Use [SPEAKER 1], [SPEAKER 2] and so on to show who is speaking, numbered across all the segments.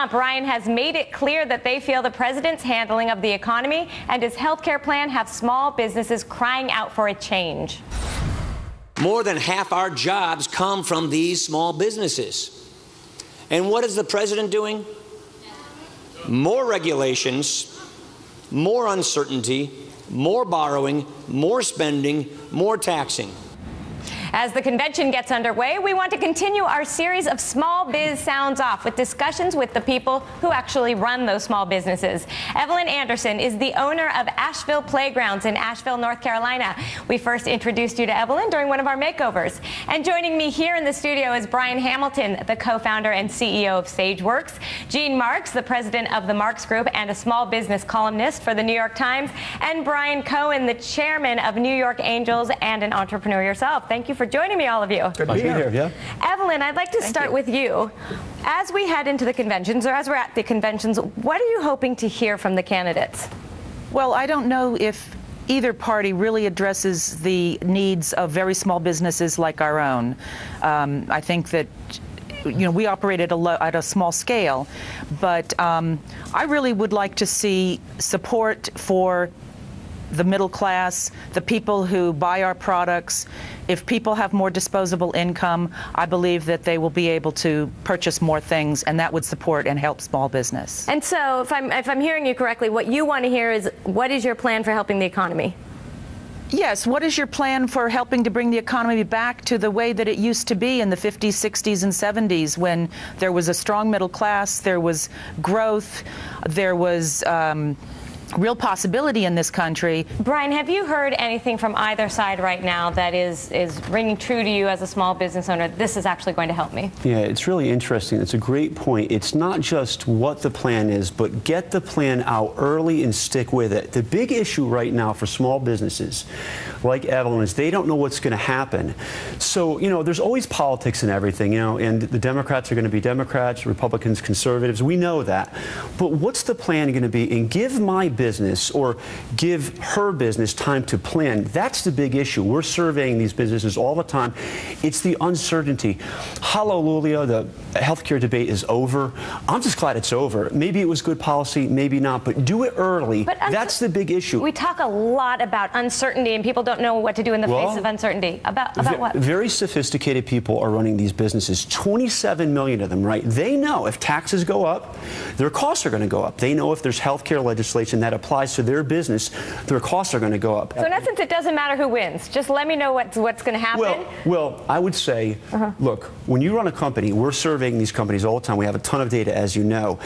[SPEAKER 1] Trump, Ryan, has made it clear that they feel the president's handling of the economy and his health care plan have small businesses crying out for a change.
[SPEAKER 2] More than half our jobs come from these small businesses. And what is the president doing? More regulations, more uncertainty, more borrowing, more spending, more taxing.
[SPEAKER 1] As the convention gets underway, we want to continue our series of Small Biz Sounds Off with discussions with the people who actually run those small businesses. Evelyn Anderson is the owner of Asheville Playgrounds in Asheville, North Carolina. We first introduced you to Evelyn during one of our makeovers. And joining me here in the studio is Brian Hamilton, the co-founder and CEO of SageWorks, Gene Marks, the president of the Marks Group and a small business columnist for the New York Times, and Brian Cohen, the chairman of New York Angels and an entrepreneur yourself. Thank you for joining me, all of you.
[SPEAKER 3] Good to be here. Yeah.
[SPEAKER 1] Evelyn, I'd like to start with you. As we head into the conventions, or as we're at the conventions, what are you hoping to hear from the candidates?
[SPEAKER 4] Well, I don't know if either party really addresses the needs of very small businesses like our own. I think that we operate at a small scale, but I really would like to see support for the middle class, the people who buy our products. If people have more disposable income, I believe that they will be able to purchase more things, and that would support and help small business.
[SPEAKER 1] And so, if I'm hearing you correctly, what you want to hear is, what is your plan for helping the economy?
[SPEAKER 4] Yes, what is your plan for helping to bring the economy back to the way that it used to be in the 50s, 60s, and 70s, when there was a strong middle class, there was growth, there was real possibility in this country.
[SPEAKER 1] Brian, have you heard anything from either side right now that is ringing true to you as a small business owner? This is actually going to help me.
[SPEAKER 3] Yeah, it's really interesting. It's a great point. It's not just what the plan is, but get the plan out early and stick with it. The big issue right now for small businesses like Evelyn is they don't know what's going to happen. So, there's always politics in everything, and the Democrats are going to be Democrats, Republicans, conservatives. We know that. But what's the plan going to be? And give my business or give her business time to plan. That's the big issue. We're surveying these businesses all the time. It's the uncertainty. Hallelujah, the healthcare debate is over. I'm just glad it's over. Maybe it was good policy, maybe not, but do it early. That's the big issue.
[SPEAKER 1] We talk a lot about uncertainty, and people don't know what to do in the face of uncertainty. About what?
[SPEAKER 3] Very sophisticated people are running these businesses, 27 million of them, right? They know if taxes go up, their costs are going to go up. They know if there's healthcare legislation that applies to their business, their costs are going to go up.
[SPEAKER 1] So in essence, it doesn't matter who wins. Just let me know what's going to happen.
[SPEAKER 3] Well, I would say, look, when you run a company, we're surveying these companies all the time. We have a ton of data, as you know.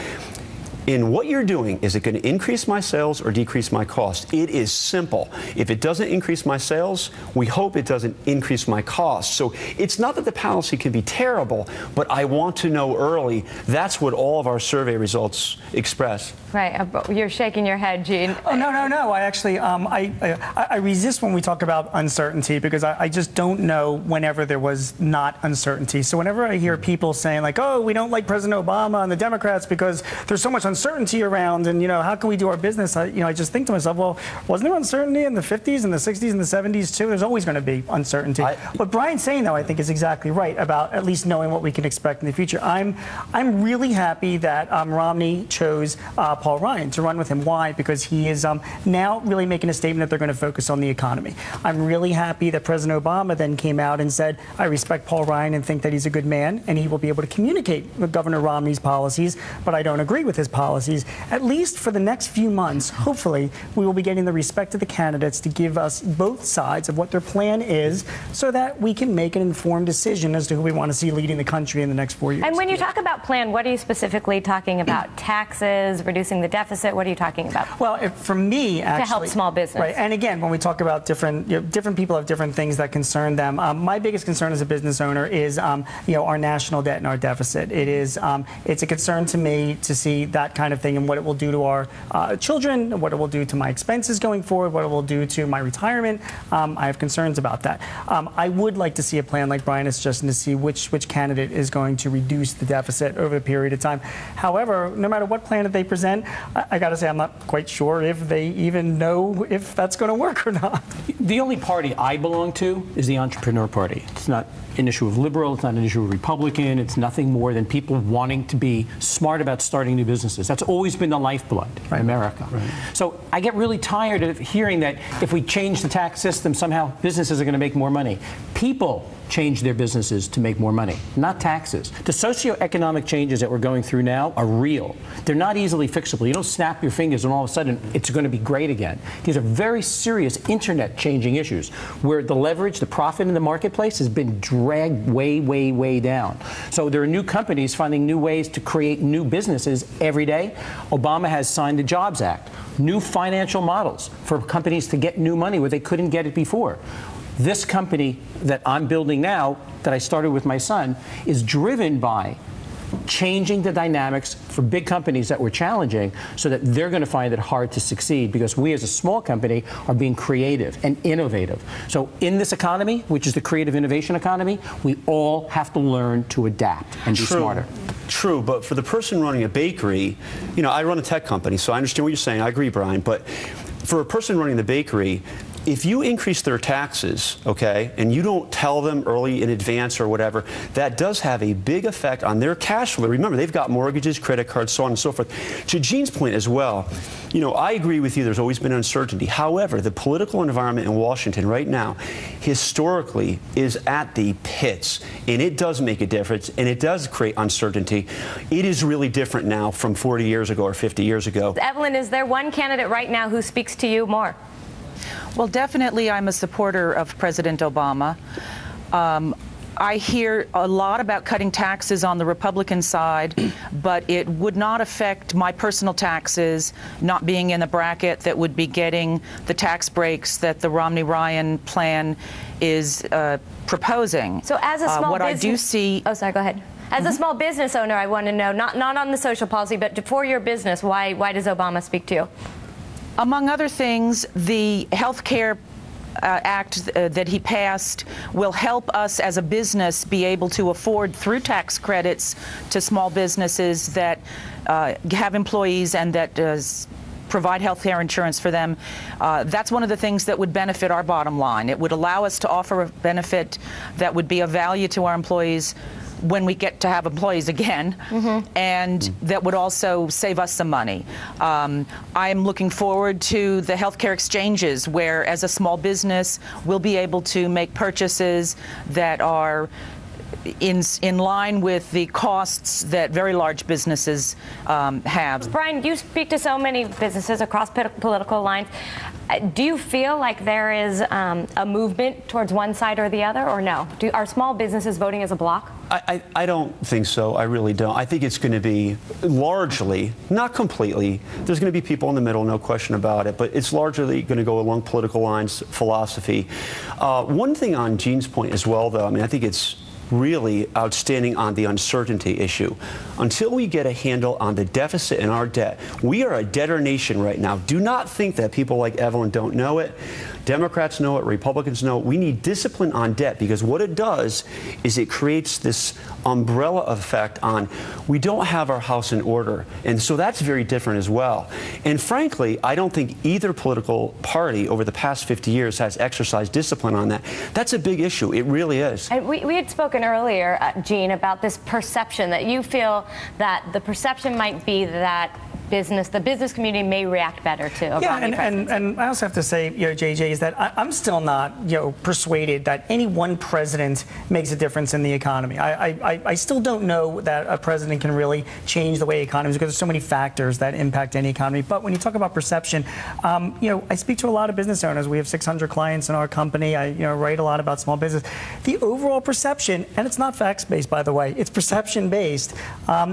[SPEAKER 3] In what you're doing, is it going to increase my sales or decrease my cost? It is simple. If it doesn't increase my sales, we hope it doesn't increase my cost. So it's not that the policy can be terrible, but I want to know early. That's what all of our survey results express.
[SPEAKER 1] Right. You're shaking your head, Gene.
[SPEAKER 5] Oh, no. I actually, I resist when we talk about uncertainty, because I just don't know whenever there was not uncertainty. So whenever I hear people saying, like, oh, we don't like President Obama and the Democrats because there's so much uncertainty around, and how can we do our business? I just think to myself, well, wasn't there uncertainty in the 50s and the 60s and the 70s too? There's always going to be uncertainty. What Brian's saying, though, I think is exactly right about at least knowing what we can expect in the future. I'm really happy that Romney chose Paul Ryan to run with him. Why? Because he is now really making a statement that they're going to focus on the economy. I'm really happy that President Obama then came out and said, I respect Paul Ryan and think that he's a good man, and he will be able to communicate with Governor Romney's policies, but I don't agree with his policies. At least for the next few months, hopefully, we will be getting the respect of the candidates to give us both sides of what their plan is, so that we can make an informed decision as to who we want to see leading the country in the next 4 years.
[SPEAKER 1] And when you talk about plan, what are you specifically talking about? Taxes, reducing the deficit? What are you talking about?
[SPEAKER 5] Well, for me, actually,
[SPEAKER 1] to help small business.
[SPEAKER 5] Right. And again, when we talk about different people have different things that concern them. My biggest concern as a business owner is our national debt and our deficit. It's a concern to me to see that kind of thing and what it will do to our children, what it will do to my expenses going forward, what it will do to my retirement. I have concerns about that. I would like to see a plan like Brian is suggesting, to see which candidate is going to reduce the deficit over a period of time. However, no matter what plan that they present, president, I got to say I'm not quite sure if they even know if that's going to work or not.
[SPEAKER 6] The only party I belong to is the Entrepreneur Party. It's not an issue of liberal, it's not an issue of Republican, it's nothing more than people wanting to be smart about starting new businesses. That's always been the lifeblood in America. Right. So I get really tired of hearing that if we change the tax system, somehow businesses are going to make more money. People change their businesses to make more money, not taxes. The socioeconomic changes that we're going through now are real. They're not easily fixable. You don't snap your fingers and all of a sudden it's going to be great again. These are very serious internet-changing issues where the leverage, the profit in the marketplace has been dragged way, way, way down. So there are new companies finding new ways to create new businesses every day. Obama has signed the Jobs Act, new financial models for companies to get new money where they couldn't get it before. This company that I'm building now, that I started with my son, is driven by changing the dynamics for big companies that were challenging so that they're going to find it hard to succeed because we as a small company are being creative and innovative. So in this economy, which is the creative innovation economy, we all have to learn to adapt and be smarter.
[SPEAKER 3] True, but for the person running a bakery, you know, I run a tech company, so I understand what you're saying. I agree, Brian, but for a person running the bakery, if you increase their taxes, okay, and you don't tell them early in advance or whatever, that does have a big effect on their cash flow. Remember, they've got mortgages, credit cards, so on and so forth. To Gene's point as well, you know, I agree with you, there's always been uncertainty. However, the political environment in Washington right now, historically, is at the pits, and it does make a difference, and it does create uncertainty. It is really different now from 40 years ago or 50 years ago.
[SPEAKER 1] Evelyn, is there one candidate right now who speaks to you more?
[SPEAKER 4] Well, definitely I'm a supporter of President Obama. I hear a lot about cutting taxes on the Republican side, but it would not affect my personal taxes not being in the bracket that would be getting the tax breaks that the Romney-Ryan plan is proposing.
[SPEAKER 1] So as a small
[SPEAKER 4] what
[SPEAKER 1] business,
[SPEAKER 4] I do see.
[SPEAKER 1] Oh, sorry, go ahead. As a small business owner, I want to know, not on the social policy, but for your business, why does Obama speak to you?
[SPEAKER 4] Among other things, the health care act that he passed will help us as a business be able to afford through tax credits to small businesses that have employees and that provide health care insurance for them. That's one of the things that would benefit our bottom line. It would allow us to offer a benefit that would be of value to our employees when we get to have employees again, and that would also save us some money. I am looking forward to the healthcare exchanges where, as a small business, we'll be able to make purchases that are in line with the costs that very large businesses have.
[SPEAKER 1] Brian, you speak to so many businesses across political lines. Do you feel like there is a movement towards one side or the other, or no? Are small businesses voting as a bloc?
[SPEAKER 3] I don't think so. I really don't. I think it's going to be largely, not completely, there's going to be people in the middle, no question about it, but it's largely going to go along political lines, philosophy. One thing on Gene's point as well, though, I mean, I think it's really outstanding on the uncertainty issue. Until we get a handle on the deficit and our debt, we are a debtor nation right now. Do not think that people like Evelyn don't know it. Democrats know it, Republicans know it. We need discipline on debt, because what it does is it creates this umbrella effect on we don't have our house in order. And so that's very different as well. And frankly, I don't think either political party over the past 50 years has exercised discipline on that. That's a big issue. It really is.
[SPEAKER 1] And we had spoken earlier, Gene, about this perception that you feel that the perception might be that the business community may react better to a Romney presidency.
[SPEAKER 5] And I also have to say, JJ, is that I'm still not, persuaded that any one president makes a difference in the economy. I still don't know that a president can really change the way economies, because there's so many factors that impact any economy. But when you talk about perception, I speak to a lot of business owners. We have 600 clients in our company. I write a lot about small business. The overall perception, and it's not facts-based, by the way, it's perception-based,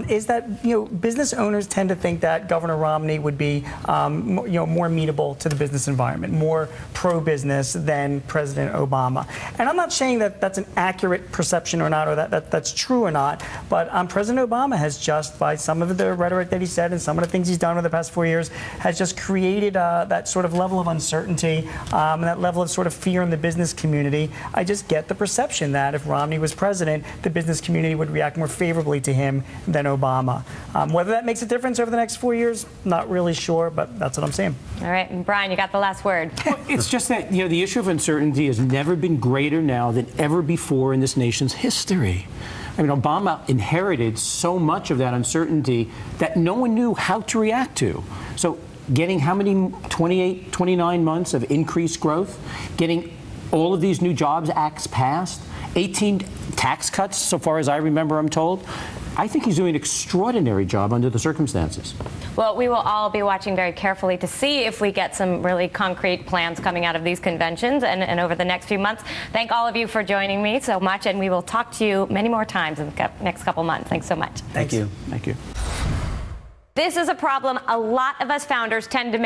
[SPEAKER 5] is that business owners tend to think that Governor Romney would be more amenable to the business environment, more pro-business than President Obama. And I'm not saying that that's an accurate perception or not, or that's true or not, but President Obama has just, by some of the rhetoric that he said and some of the things he's done over the past 4 years, has just created that sort of level of uncertainty, and that level of sort of fear in the business community. I just get the perception that if Romney was president, the business community would react more favorably to him than Obama. Whether that makes a difference over the next 4 years? Not really sure, but that's what I'm saying.
[SPEAKER 1] All right, and Brian, you got the last word.
[SPEAKER 6] Well, it's just that, the issue of uncertainty has never been greater now than ever before in this nation's history. I mean, Obama inherited so much of that uncertainty that no one knew how to react to. So getting how many, 28, 29 months of increased growth, getting all of these new jobs acts passed, 18 tax cuts, so far as I remember, I'm told. I think he's doing an extraordinary job under the circumstances.
[SPEAKER 1] Well, we will all be watching very carefully to see if we get some really concrete plans coming out of these conventions and over the next few months. Thank all of you for joining me so much, and we will talk to you many more times in the next couple months. Thanks so much.
[SPEAKER 3] Thank you.
[SPEAKER 6] Thank you.
[SPEAKER 1] This is a problem a lot of us founders tend to make.